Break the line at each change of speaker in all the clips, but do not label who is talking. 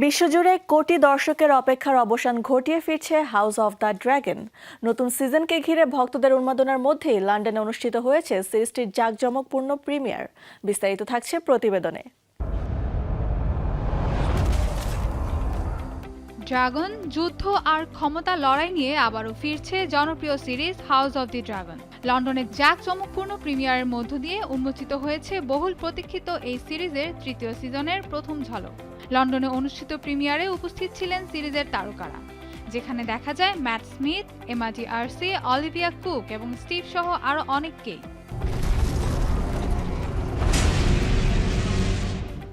বিশ্বজুড়ে কোটি দর্শকের অপেক্ষার অবসান ঘটিয়ে ফিরছে হাউস অব দ্য ড্রাগন। নতুন সিজনকে ঘিরে ভক্তদের উন্মাদনার মধ্যেই লন্ডনে অনুষ্ঠিত হয়েছে সিরিজটির জাঁকজমকপূর্ণ প্রিমিয়ার। বিস্তারিত থাকছে প্রতিবেদনে।
ড্রাগন, যুদ্ধ আর ক্ষমতা লড়াই নিয়ে আবারও ফিরছে জনপ্রিয় series house of the dragon. লন্ডনের জাঁকজমকপূর্ণ প্রিমিয়ারের মধ্য দিয়ে উন্মোচিত হয়েছে বহুল প্রতীক্ষিত এই সিরিজের তৃতীয় সিজনের প্রথম ঝলক। লন্ডনে অনুষ্ঠিত প্রিমিয়ারে উপস্থিত ছিলেন সিরিজের তারকারা, যেখানে দেখা যায় ম্যাট স্মিথ, এমা ডি'আর্সি, অলিভিয়া কুক এবং স্টিভ সহ আরও অনেককেই।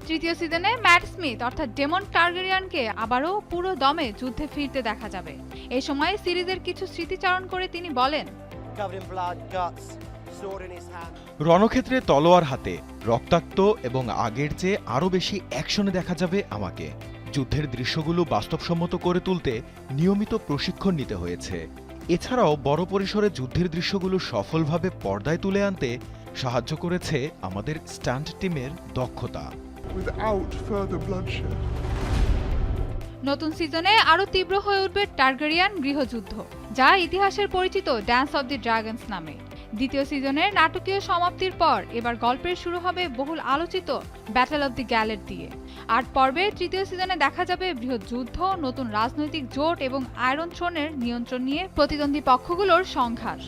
তৃতীয় সিজনে ম্যাট স্মিথ অর্থাৎ ডেমন টার্গেরিয়ানকে আবারও পুরো দমে যুদ্ধে ফিরতে দেখা যাবে। এই সময় সিরিজের কিছু স্মৃতিচারণ করে তিনি বলেন,
রণক্ষেত্রে তলোয়ার হাতে রক্তাক্ত এবং আগের চেয়ে আরও বেশি অ্যাকশনে দেখা যাবে আমাকে। যুদ্ধের দৃশ্যগুলো বাস্তবসম্মত করে তুলতে নিয়মিত প্রশিক্ষণ নিতে হয়েছে। এছাড়াও বড় পরিসরে যুদ্ধের দৃশ্যগুলো সফলভাবে পর্দায় তুলে আনতে সাহায্য করেছে আমাদের স্টান্ট টিমের দক্ষতা।
নতুন সিজনে আরও তীব্র হয়ে উঠবে টার্গেরিয়ান গৃহযুদ্ধ, যা ইতিহাসের পরিচিত ড্যান্স অব দি ড্রাগনস নামে। দ্বিতীয় সিজনের নাটকীয় সমাপ্তির পর এবার গল্পের শুরু হবে বহুল আলোচিত ব্যাটল অব দি গ্যালেট দিয়ে। ৮ পর্বে তৃতীয় সিজনে দেখা যাবে বৃহৎ যুদ্ধ, নতুন রাজনৈতিক জোট এবং আয়রন থ্রোনের নিয়ন্ত্রণ নিয়ে প্রতিদ্বন্দ্বী পক্ষগুলোর সংঘাত।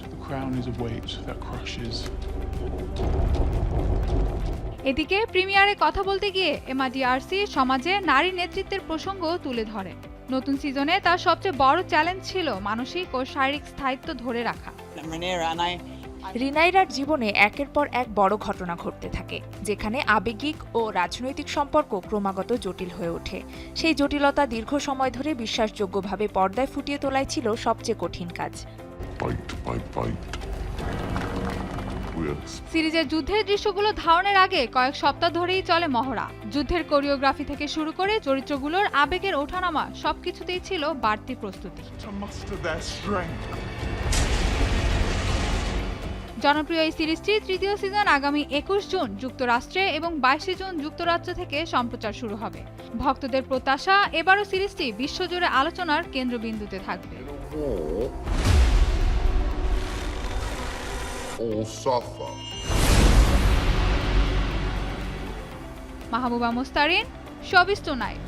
এদিকে প্রিমিয়ারে কথা বলতে গিয়ে এমা ডি'আর্সি সমাজে নারী নেতৃত্বের প্রসঙ্গ তুলে ধরেন। নতুন সিজনে তার সবচেয়ে বড় চ্যালেঞ্জ ছিল মানসিক ও শারীরিক স্থায়িত্ব ধরে রাখা।
রিনাইরার জীবনে একের পর এক বড় ঘটনা ঘটতে থাকে, যেখানে আবেগিক ও রাজনৈতিক সম্পর্ক ক্রমাগত জটিল হয়ে ওঠে। সেই জটিলতা দীর্ঘ সময় ধরে বিশ্বাসযোগ্যভাবে পর্দায় ফুটিয়ে তোলাই ছিল সবচেয়ে কঠিন কাজ।
সিরিজের যুদ্ধের দৃশ্যগুলো ধারণের আগে কয়েক সপ্তাহ ধরেই চলে মহড়া। যুদ্ধের কোরিওগ্রাফি থেকে শুরু করে চরিত্রগুলোর আবেগের ওঠানামা সবকিছুতেই ছিল বাড়তি প্রস্তুতি। জনপ্রিয় এই সিরিজটি তৃতীয় সিজন আগামী ২১ জুন যুক্তরাষ্ট্রে এবং ২২ জুন যুক্তরাজ্য থেকে সম্প্রচার শুরু হবে। ভক্তদের প্রত্যাশা, এবারও সিরিজটি বিশ্বজুড়ে আলোচনার কেন্দ্রবিন্দুতে থাকবে। Mahbuba Mustarin, showbiz tonight.